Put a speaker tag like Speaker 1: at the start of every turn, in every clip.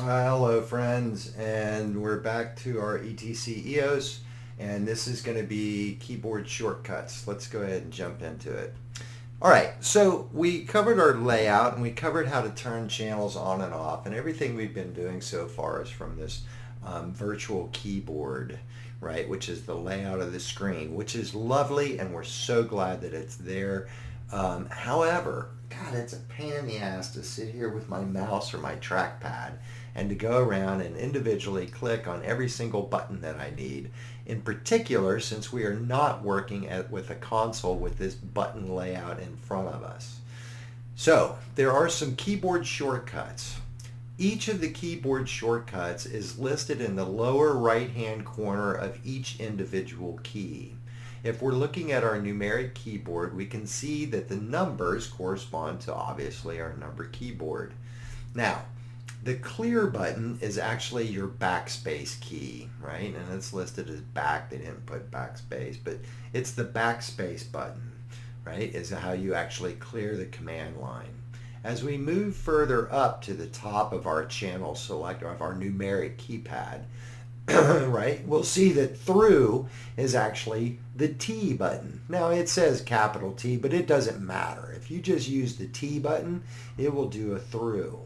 Speaker 1: Hello friends, and we're back to our ETC EOS, and this is going to be keyboard shortcuts. Let's go ahead and jump into it. Alright, so we covered our layout and we covered how to turn channels on and off, and everything we've been doing so far is from this virtual keyboard, right, which is the layout of the screen, which is lovely, and we're so glad that it's there. However, God, it's a pain in the ass to sit here with my mouse or my trackpad and to go around and individually click on every single button that I need. In particular, since we are not working with a console with this button layout in front of us. So there are some keyboard shortcuts. Each of the keyboard shortcuts is listed in the lower right-hand corner of each individual key. If we're looking at our numeric keyboard, we can see that the numbers correspond to, obviously, our number keyboard. Now, the clear button is actually your backspace key, right? And it's listed as back. They didn't put backspace, but it's the backspace button, right? Is how you actually clear the command line. As we move further up to the top of our channel selector, of our numeric keypad, right, we'll see that through is actually the T button. Now it says capital T, but it doesn't matter. If you just use the T button, it will do a through.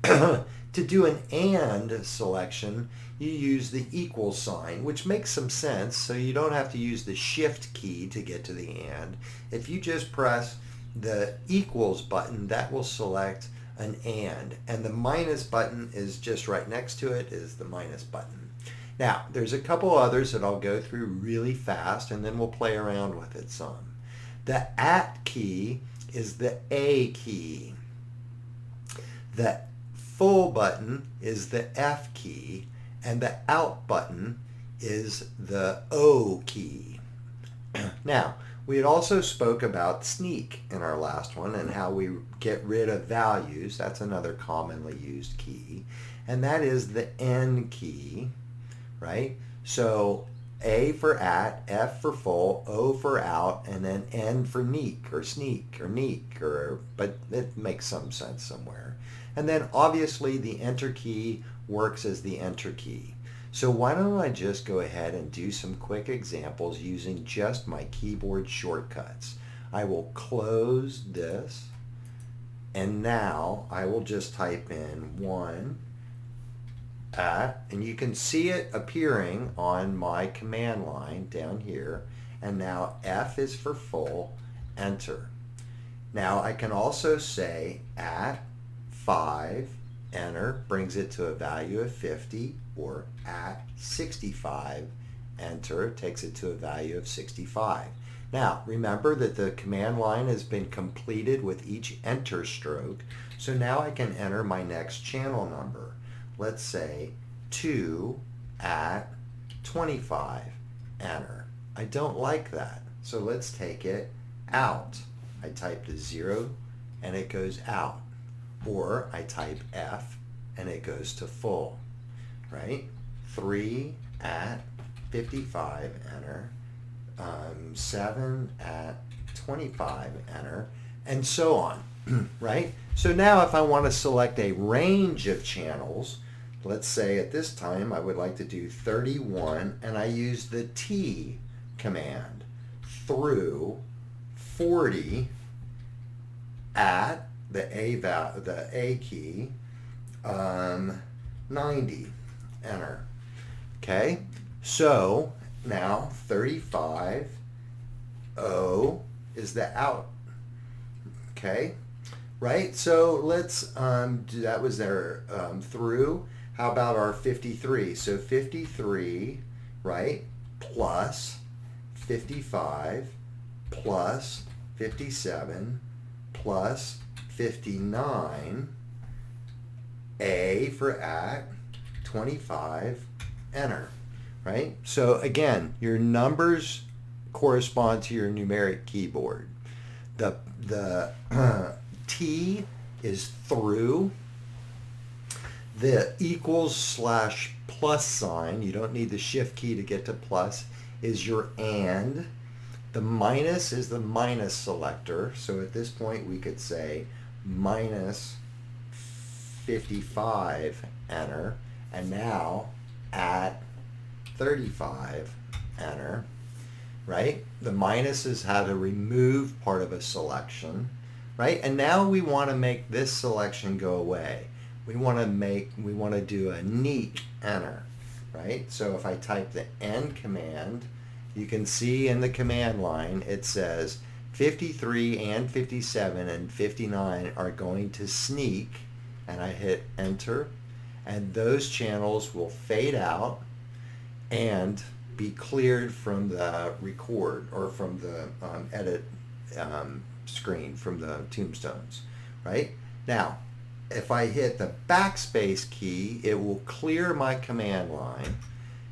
Speaker 1: To do an AND selection, you use the equal sign, which makes some sense, so you don't have to use the shift key to get to the AND. If you just press the equals button, that will select an and the minus button is just right next to it, is the minus button. Now, there's a couple others that I'll go through really fast, and then we'll play around with it some. The at key is the A key. The full button is the F key, and the out button is the O key. Now, we had also spoke about sneak in our last one and how we get rid of values. That's another commonly used key, and that is the N key. Right? So A for at, F for full, O for out, and then N for neek or sneak or neek, but it makes some sense somewhere. And then obviously the enter key works as the enter key. So why don't I just go ahead and do some quick examples using just my keyboard shortcuts. I will close this, and now I will just type in 1 at, and you can see it appearing on my command line down here, and now F is for full, enter. Now I can also say at 5, enter, brings it to a value of 50, or at 65, enter, takes it to a value of 65. Now remember that the command line has been completed with each enter stroke, so now I can enter my next channel number. Let's say 2 at 25, enter. I don't like that, so let's take it out. I type the 0 and it goes out, or I type F and it goes to full, right? 3 at 55, enter. 7 at 25, enter, and so on, right? So now if I want to select a range of channels, let's say at this time I would like to do 31, and I use the T command through 40 at the A key, 90, enter. Okay, so now 35, O is the out. Okay, right? So let's do, that was there through. How about our 53? So 53, right, plus 55 plus 57 plus 59, A for at, 25, enter, right? So again, your numbers correspond to your numeric keyboard. The T is through. The equals / plus sign, you don't need the shift key to get to plus, is your and. The minus is the minus selector. So at this point we could say minus 55, enter, and now at 35, enter, right? The minus is how to remove part of a selection, right? And now we want to make this selection go away. We want to do a neat enter, right? So if I type the N command, you can see in the command line it says 53 and 57 and 59 are going to sneak, and I hit enter, and those channels will fade out and be cleared from the record or from the edit screen from the tombstones, right? Now, if I hit the backspace key, it will clear my command line.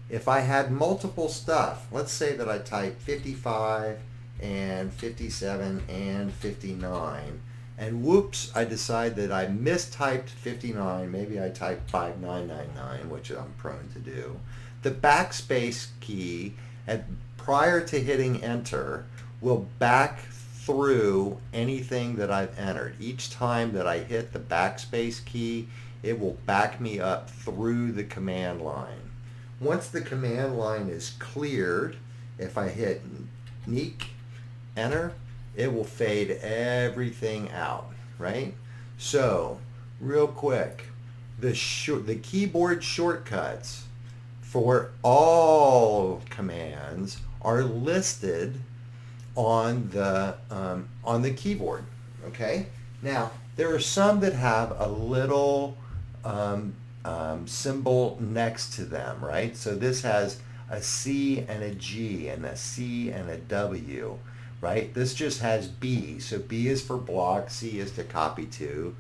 Speaker 1: If I had multiple stuff, let's say that I type 55 and 57 and 59, and whoops, I decide that I mistyped 59, maybe I typed 5999, which I'm prone to do. The backspace key, prior to hitting enter, will back through anything that I've entered. Each time that I hit the backspace key, it will back me up through the command line. Once the command line is cleared, if I hit neat, enter, it will fade everything out, right? So, real quick, the keyboard shortcuts for all commands are listed on the keyboard. Okay. Now there are some that have a little symbol next to them, right? So this has a C and a G and a C and a W, right? This just has B. So B is for block, C is to copy to.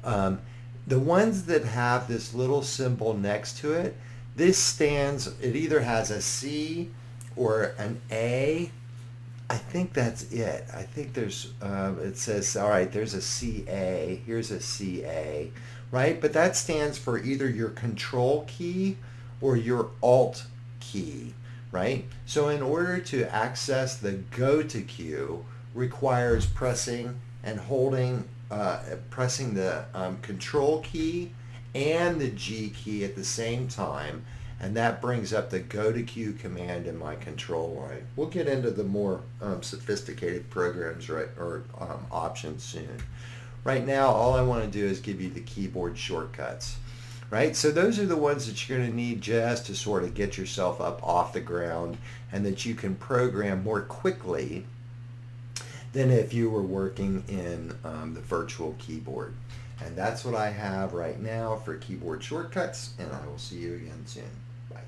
Speaker 1: The ones that have this little symbol next to it, it either has a C or an A. I think that's it. I think there's, it says, all right, there's a CA. Here's a CA, right? But that stands for either your control key or your alt key, right? So in order to access the go to queue requires pressing and holding, pressing the control key and the G key at the same time, and that brings up the go to queue command in my control line. We'll get into the more sophisticated programs, right, or options soon. Right now, all I want to do is give you the keyboard shortcuts, right? So those are the ones that you're going to need just to sort of get yourself up off the ground, and that you can program more quickly than if you were working in the virtual keyboard. And that's what I have right now for keyboard shortcuts, and I will see you again soon. Bye.